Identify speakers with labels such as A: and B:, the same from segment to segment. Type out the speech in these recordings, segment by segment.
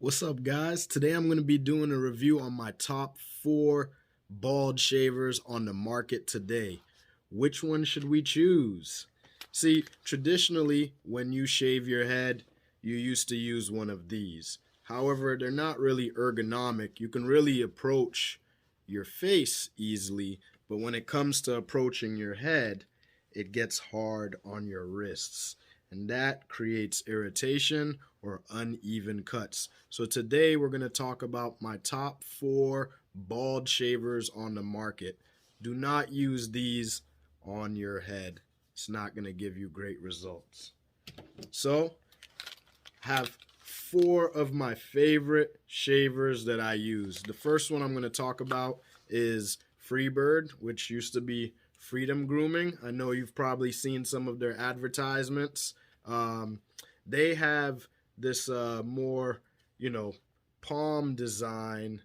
A: What's up, guys? Today I'm going to be doing a review on my top 4 bald shavers on the market today. Which one should we choose? See, traditionally, when you shave your head, you used to use one of these. However, they're not really ergonomic. You can really approach your face easily, but when it comes to approaching your head, it gets hard on your wrists, and that creates irritation or uneven cuts. So today we're going to talk about my top 4 bald shavers on the market. Do not use these on your head. It's not going to give you great results. So, have 4 of my favorite shavers that I use. The first one I'm going to talk about is Freebird, which used to be Freedom Grooming. I know you've probably seen some of their advertisements. They have this more, palm design,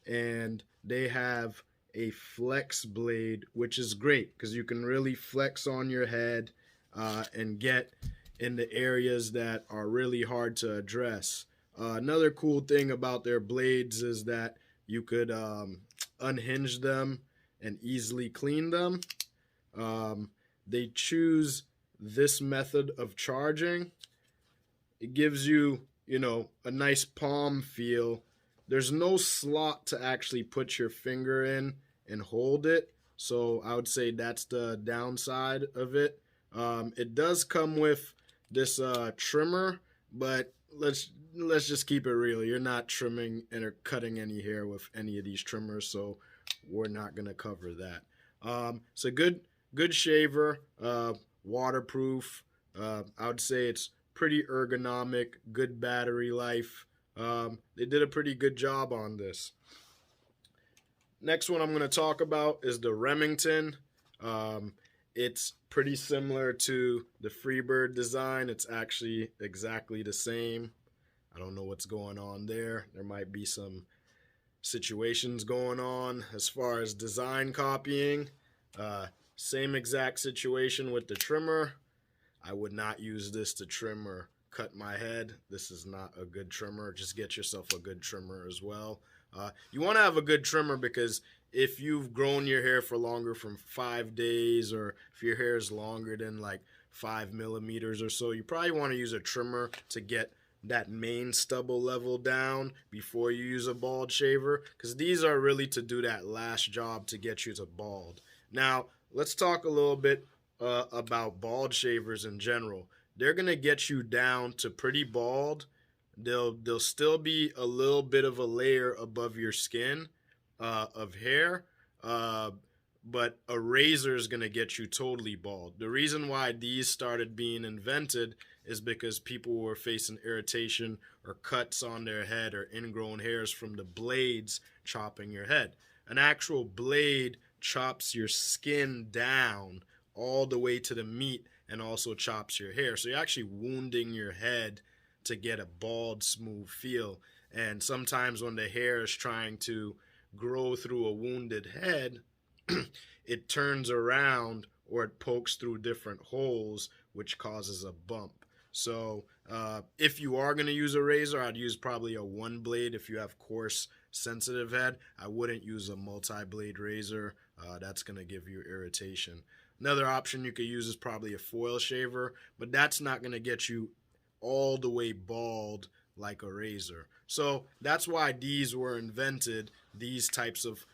A: and they have a flex blade, which is great because you can really flex on your head and get in the areas that are really hard to address. Another cool thing about their blades is that you could unhinge them and easily clean them. They choose this method of charging. It gives you, a nice palm feel. There's no slot to actually put your finger in and hold it, so I would say that's the downside of it. It does come with this trimmer, but let's just keep it real. You're not trimming and or cutting any hair with any of these trimmers, so we're not gonna cover that. It's a good shaver, waterproof. I would say it's pretty ergonomic, good battery life. They did a pretty good job on this. Next one I'm going to talk about is the Remington. It's pretty similar to the Freebird design. It's actually exactly the same. I don't know what's going on there. There might be some situations going on as far as design copying. Same exact situation with the trimmer. I would not use this to trim or cut my head. This is not a good trimmer. Just get yourself a good trimmer as well. You want to have a good trimmer because if you've grown your hair for longer from 5 days, or if your hair is longer than like 5 millimeters or so, you probably want to use a trimmer to get that main stubble level down before you use a bald shaver, because these are really to do that last job to get you to bald. Now, let's talk a little bit about bald shavers in general. They're gonna get you down to pretty bald. They'll still be a little bit of a layer above your skin of hair, but a razor is gonna get you totally bald. The reason why these started being invented is because people were facing irritation or cuts on their head or ingrown hairs from the blades chopping your head. An actual blade chops your skin down all the way to the meat and also chops your hair. So you're actually wounding your head to get a bald, smooth feel. And sometimes when the hair is trying to grow through a wounded head, it turns around or it pokes through different holes, which causes a bump. So if you are going to use a razor, I'd use probably a one blade. If you have coarse, sensitive head, I wouldn't use a multi-blade razor. That's going to give you irritation. Another option you could use is probably a foil shaver, but that's not going to get you all the way bald like a razor. So that's why these were invented, these types of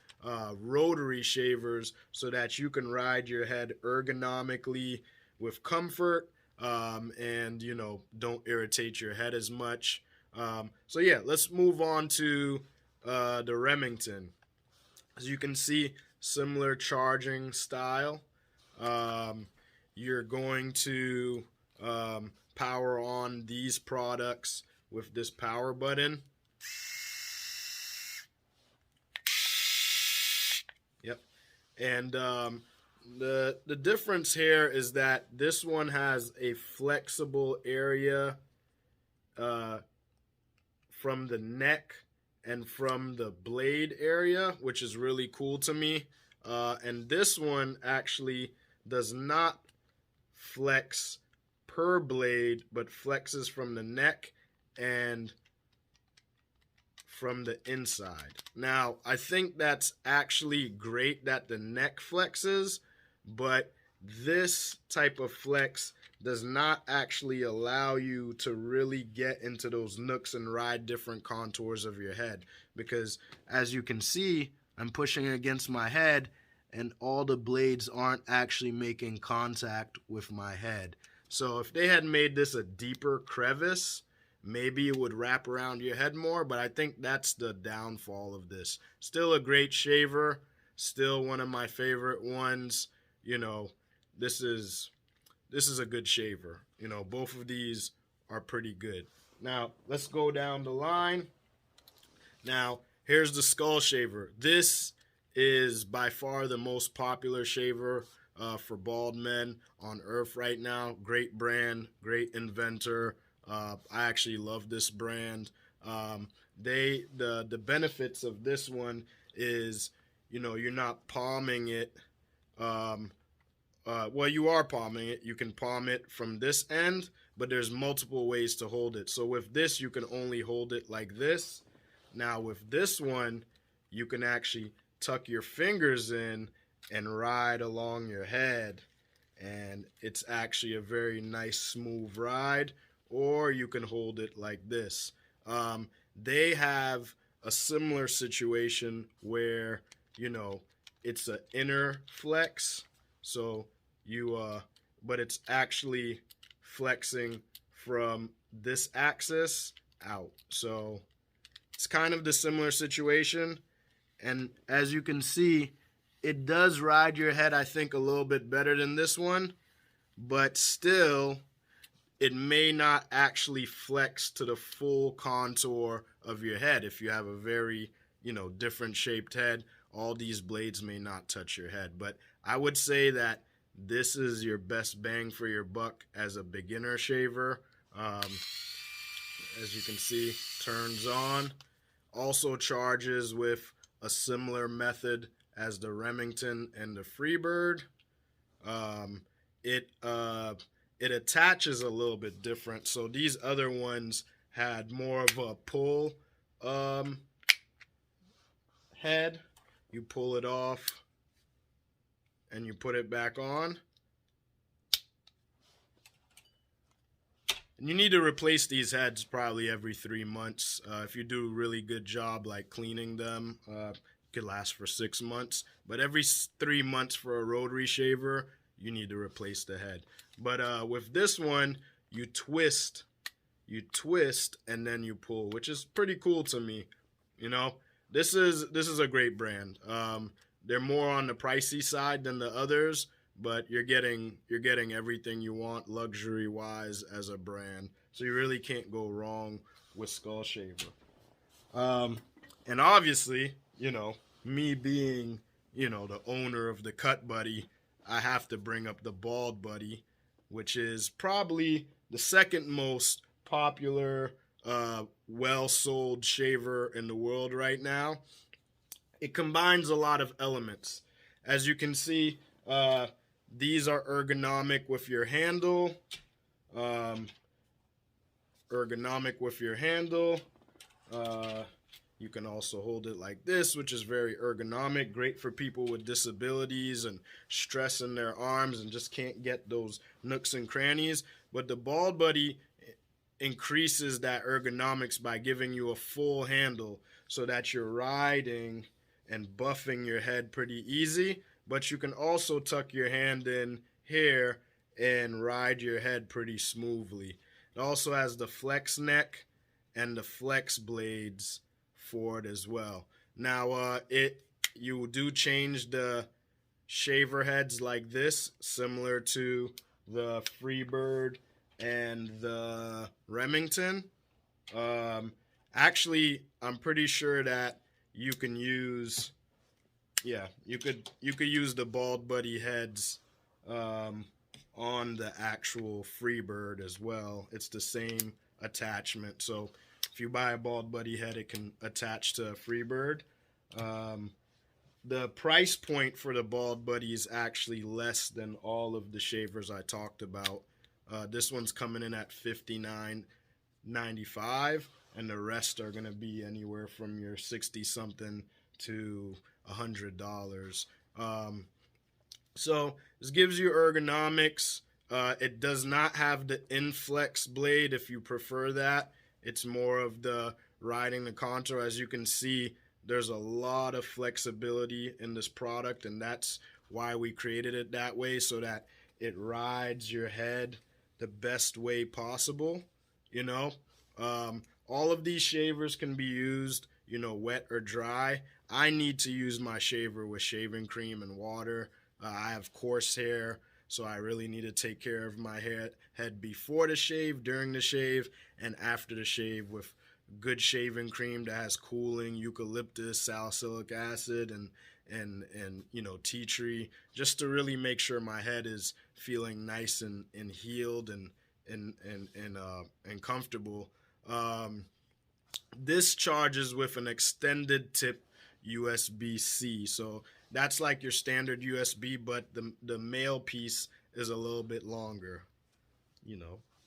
A: rotary shavers, so that you can ride your head ergonomically with comfort, and don't irritate your head as much. So yeah, let's move on to the Remington. As you can see, similar charging style. You're going to power on these products with this power button. Yep. And the difference here is that this one has a flexible area from the neck and from the blade area, which is really cool to me. And this one actually does not flex per blade, but flexes from the neck and from the inside. Now, I think that's actually great that the neck flexes, but this type of flex does not actually allow you to really get into those nooks and ride different contours of your head, because as you can see, I'm pushing against my head and all the blades aren't actually making contact with my head. So if they had made this a deeper crevice, maybe it would wrap around your head more, but I think that's the downfall of this. Still a great shaver, still one of my favorite ones. You know, this is a good shaver. You know, both of these are pretty good. Now, let's go down the line. Now, here's the Skull Shaver. This is by far the most popular shaver for bald men on earth right now. Great brand, great inventor. I actually love this brand. The benefits of this one is, you know, you're not palming it. Well, you are palming it. You can palm it from this end, but there's multiple ways to hold it. So with this, you can only hold it like this. Now with this one, you can actually tuck your fingers in and ride along your head, and it's actually a very nice smooth ride. Or you can hold it like this. They have a similar situation where, you know, it's an inner flex, so you but it's actually flexing from this axis out. So it's kind of the similar situation, and as you can see, it does ride your head, I think, a little bit better than this one, but still it may not actually flex to the full contour of your head. If you have a very, you know, different shaped head, all these blades may not touch your head. But I would say that this is your best bang for your buck as a beginner shaver. As you can see, turns on. Also charges with a similar method as the Remington and the Freebird. It attaches a little bit different. So these other ones had more of a pull head. You pull it off and you put it back on. And you need to replace these heads probably every 3 months. If you do a really good job like cleaning them, it could last for 6 months. But every 3 months for a rotary shaver, you need to replace the head. But with this one, you twist, and then you pull, which is pretty cool to me. You know, this is a great brand. They're more on the pricey side than the others, but you're getting everything you want luxury wise as a brand. So you really can't go wrong with Skull Shaver. And obviously, you know, me being, you know, the owner of the Cut Buddy, I have to bring up the Bald Buddy, which is probably the second most popular, well-sold shaver in the world right now. It combines a lot of elements. As you can see, these are ergonomic with your handle. You can also hold it like this, which is very ergonomic, great for people with disabilities and stress in their arms and just can't get those nooks and crannies. But the Bald Buddy increases that ergonomics by giving you a full handle so that you're riding and buffing your head pretty easy, but you can also tuck your hand in here and ride your head pretty smoothly. It also has the flex neck and the flex blades for it as well. Now you do change the shaver heads like this, similar to the Freebird and the Remington. Actually, I'm pretty sure that you can use, you could use the Bald Buddy heads on the actual Freebird as well. It's the same attachment. So if you buy a Bald Buddy head, it can attach to a Freebird. The price point for the Bald Buddy is actually less than all of the shavers I talked about. This one's coming in at $59.95. and the rest are going to be anywhere from your 60 something to $100. Um, so this gives you ergonomics. It does not have the inflex blade if you prefer that. It's more of the riding the contour. As you can see, there's a lot of flexibility in this product, and that's why we created it that way, so that it rides your head the best way possible. You know, all of these shavers can be used, wet or dry. I need to use my shaver with shaving cream and water. I have coarse hair, so I really need to take care of my head before the shave, during the shave, and after the shave with good shaving cream that has cooling eucalyptus, salicylic acid, and tea tree, just to really make sure my head is feeling nice and healed and comfortable. This charges with an extended tip USB-C, so that's like your standard USB, but the male piece is a little bit longer, a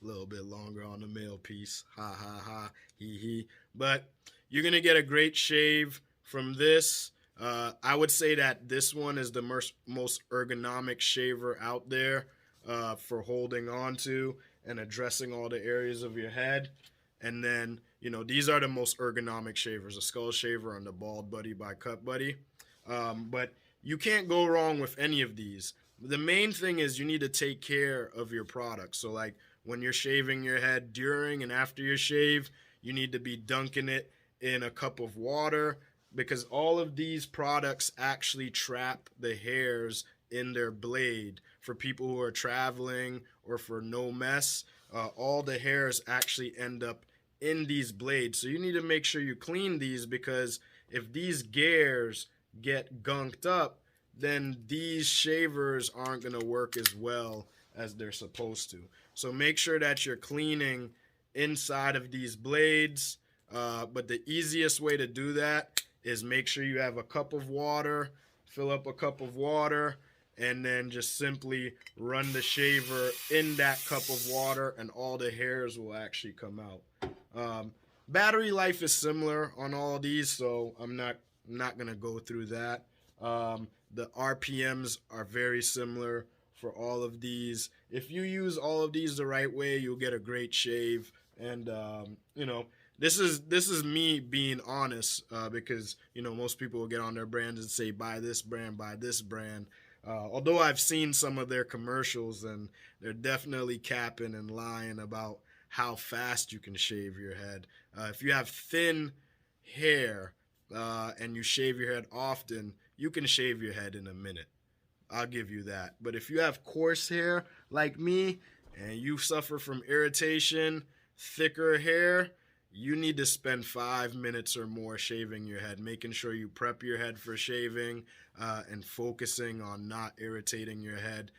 A: little bit longer on the male piece. Ha ha ha, hee hee. But you're gonna get a great shave from this. I would say that this one is the most ergonomic shaver out there for holding on to and addressing all the areas of your head. And then, these are the most ergonomic shavers, a skull shaver and the Bald Buddy by Cut Buddy. But you can't go wrong with any of these. The main thing is you need to take care of your product. So like when you're shaving your head, during and after your shave, you need to be dunking it in a cup of water, because all of these products actually trap the hairs in their blade. For people who are traveling or for no mess, all the hairs actually end up in these blades. So you need to make sure you clean these, because if these gears get gunked up, then these shavers aren't going to work as well as they're supposed to. So make sure that you're cleaning inside of these blades. But the easiest way to do that is make sure you have a cup of water, fill up a cup of water, and then just simply run the shaver in that cup of water, and all the hairs will actually come out. Battery life is similar on all of these, so I'm not gonna go through that. The RPMs are very similar for all of these. If you use all of these the right way, you'll get a great shave. And this is me being honest, because most people will get on their brands and say buy this brand, buy this brand. Although I've seen some of their commercials, and they're definitely capping and lying about how fast you can shave your head. If you have thin hair and you shave your head often, you can shave your head in a minute. I'll give you that. But if you have coarse hair like me and you suffer from irritation, thicker hair, you need to spend 5 minutes or more shaving your head, making sure you prep your head for shaving, and focusing on not irritating your head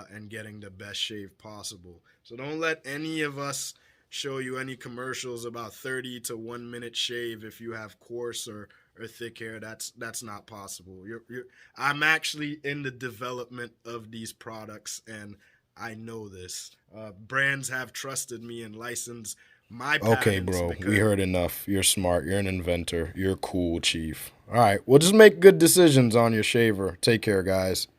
A: and getting the best shave possible. So don't let any of us show you any commercials about 30 to 1 minute shave if you have coarse or thick hair. That's not possible. I'm actually in the development of these products, and I know this. Brands have trusted me and licensed my
B: Okay,
A: patents
B: bro, we
A: because
B: heard enough. You're smart. You're an inventor. You're cool, Chief. All right, well, just make good decisions on your shaver. Take care, guys.